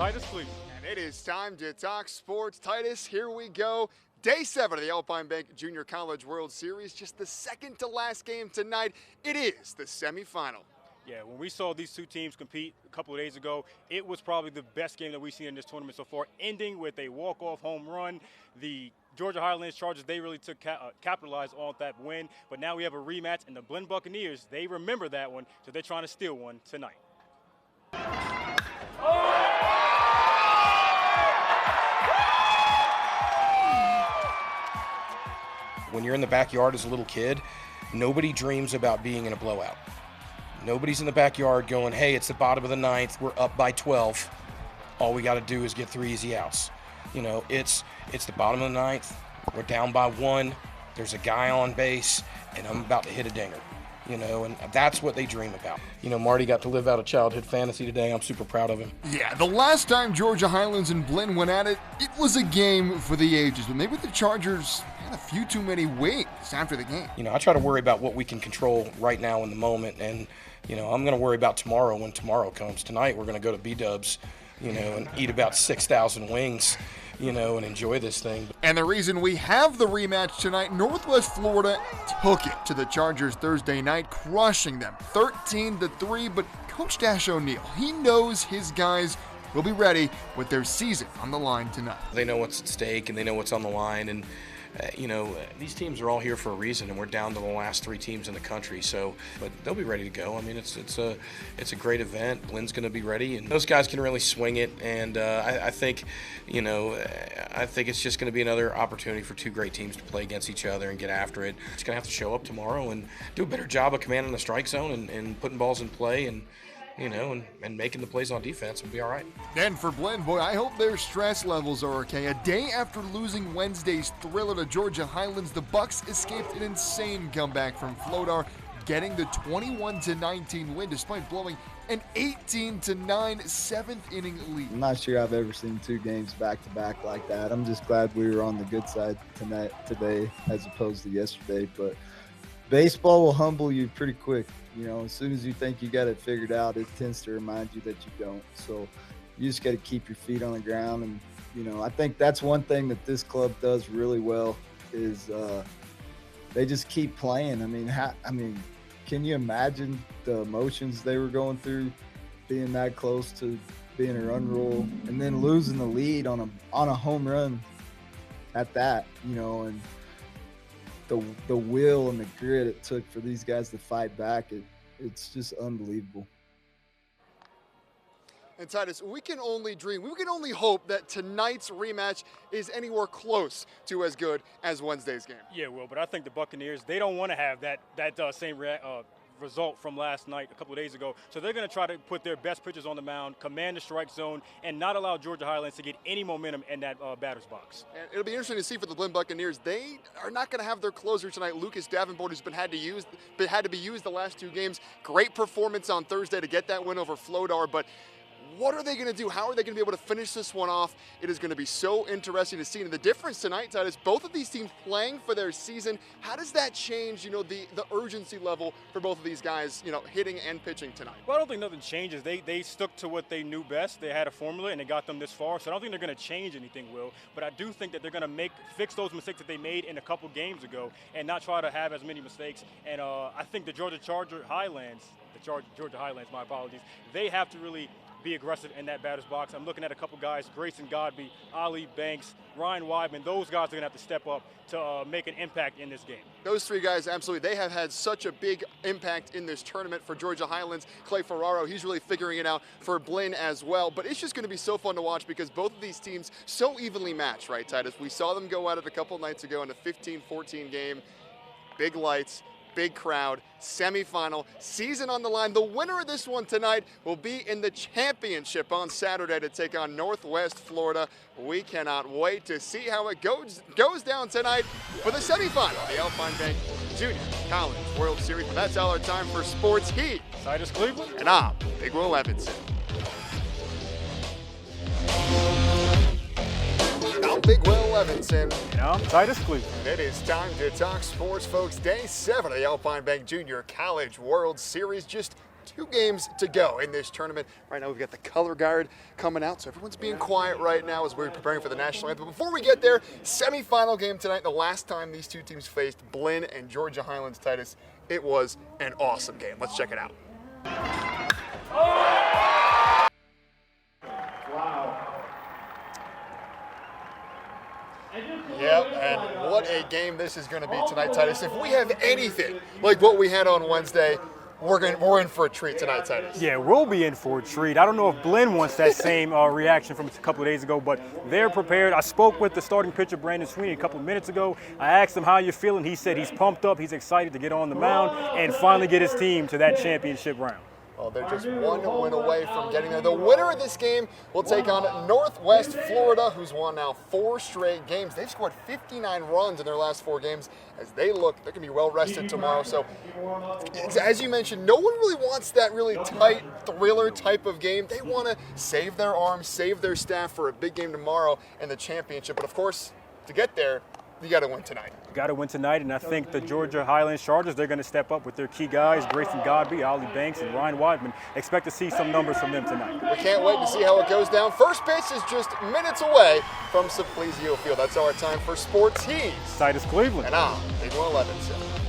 Titus Cleveland. And it is time to talk sports. Titus, here we go. Day 7 of the Alpine Bank Junior College World Series. Just the second to last game tonight. It is the semifinal. Yeah, when we saw these two teams compete a couple of days ago, it was probably the best game that we've seen in this tournament so far, ending with a walk-off home run. The Georgia Highlands Chargers, they really took capitalized on that win, but now we have a rematch, and the Blinn Buccaneers, they remember that one, so they're trying to steal one tonight. When you're in the backyard as a little kid, nobody dreams about being in a blowout. Nobody's in the backyard going, hey, it's the bottom of the ninth, we're up by 12. All we got to do is get 3 easy outs. You know, it's the bottom of the ninth, we're down by 1, there's a guy on base, and I'm about to hit a dinger. You know, and that's what they dream about. You know, Marty got to live out a childhood fantasy today. I'm super proud of him. Yeah, the last time Georgia Highlands and Blinn went at it, it was a game for the ages. But maybe the Chargers had a few too many wings after the game. You know, I try to worry about what we can control right now in the moment. And, you know, I'm going to worry about tomorrow when tomorrow comes. Tonight we're going to go to B-Dubs, you know, and eat about 6,000 wings, you know, and enjoy this thing. And the reason we have the rematch tonight, Northwest Florida took it to the Chargers Thursday night, crushing them 13-3. But Coach Dash O'Neill, he knows his guys will be ready with their season on the line tonight. They know what's at stake and they know what's on the line. And you know, these teams are all here for a reason, and we're down to the last 3 teams in the country. So, but they'll be ready to go. I mean, it's a great event. Blinn's going to be ready, and those guys can really swing it. And I think, you know, I think it's just going to be another opportunity for 2 great teams to play against each other and get after it. It's going to have to show up tomorrow and do a better job of commanding the strike zone and putting balls in play and, you know, and making the plays on defense will be all right. And for Blinn, boy, I hope their stress levels are okay. A day after losing Wednesday's thriller to Georgia Highlands, the Bucks escaped an insane comeback from Flodar, getting the 21-19 win despite blowing an 18-9 7th-inning lead. I'm not sure I've ever seen 2 games back-to-back like that. I'm just glad we were on the good side today as opposed to yesterday. But baseball will humble you pretty quick. You know, as soon as you think you got it figured out, it tends to remind you that you don't. So you just got to keep your feet on the ground. And, you know, I think that's one thing that this club does really well is they just keep playing. I mean, can you imagine the emotions they were going through being that close to being a run rule and then losing the lead on a home run at that, you know, and the will and the grit it took for these guys to fight back, it's just unbelievable. And Titus, we can only dream, we can only hope that tonight's rematch is anywhere close to as good as Wednesday's game. Yeah, Will, but I think the Buccaneers, they don't want to have that same result from last night, a couple of days ago. So they're going to try to put their best pitchers on the mound, command the strike zone, and not allow Georgia Highlands to get any momentum in that batter's box. And it'll be interesting to see for the Blinn Buccaneers. They are not going to have their closer tonight, Lucas Davenport, who's had to be used the last 2 games. Great performance on Thursday to get that win over Flodar, but what are they going to do? How are they going to be able to finish this one off? It is going to be so interesting to see. And the difference tonight, Titus, both of these teams playing for their season. How does that change, you know, the urgency level for both of these guys, you know, hitting and pitching tonight? Well, I don't think nothing changes. They stuck to what they knew best. They had a formula, and it got them this far. So I don't think they're going to change anything, Will. But I do think that they're going to fix those mistakes that they made in a couple games ago and not try to have as many mistakes. And I think the Georgia Highlands, my apologies, they have to really be aggressive in that batter's box. I'm looking at a couple guys, Grayson Godby, Ali Banks, Ryan Weidman. Those guys are going to have to step up to make an impact in this game. Those 3 guys, absolutely. They have had such a big impact in this tournament for Georgia Highlands. Clay Ferraro, he's really figuring it out for Blinn as well. But it's just going to be so fun to watch because both of these teams so evenly matched, right, Titus? We saw them go at it a couple nights ago in a 15-14 game. Big lights. Big crowd, semifinal, season on the line. The winner of this one tonight will be in the championship on Saturday to take on Northwest Florida. We cannot wait to see how it goes down tonight for the semifinal of the Alpine Bank Junior College World Series. But that's all our time for sports. He, Titus Cleveland, and I'm Big Will Evanson. I'm Big Will Evanson. And I'm Titus Cleveland. And it is time to talk sports, folks. Day 7 of the Alpine Bank Junior College World Series. Just 2 games to go in this tournament. Right now we've got the color guard coming out, so everyone's being quiet right now as we're preparing for the national anthem. But before we get there, semifinal game tonight. The last time these two teams faced, Blinn and Georgia Highlands. Titus, it was an awesome game. Let's check it out. Yep, and what a game this is going to be tonight, Titus. If we have anything like what we had on Wednesday, we're in for a treat tonight, Titus. Yeah, we'll be in for a treat. I don't know if Blinn wants that same reaction from a couple of days ago, but they're prepared. I spoke with the starting pitcher, Brandon Sweeney, a couple of minutes ago. I asked him how you're feeling. He said he's pumped up, he's excited to get on the mound and finally get his team to that championship round. Well, they're just 1 win away from getting there. The winner of this game will take on Northwest Florida, who's won now 4 straight games. They've scored 59 runs in their last 4 games. As they're going to be well rested tomorrow. So, as you mentioned, no one really wants that really tight thriller type of game. They want to save their arms, save their staff for a big game tomorrow in the championship. But of course, to get there, you got to win tonight. Got to win tonight, and I think the Georgia Highlands Chargers, they're going to step up with their key guys, Grayson Godby, Ollie Banks, and Ryan Weidman. Expect to see some numbers from them tonight. We can't wait to see how it goes down. First pitch is just minutes away from Suplizio Field. That's our time for Sports. He's Titus Cleveland. And I'm Big 111.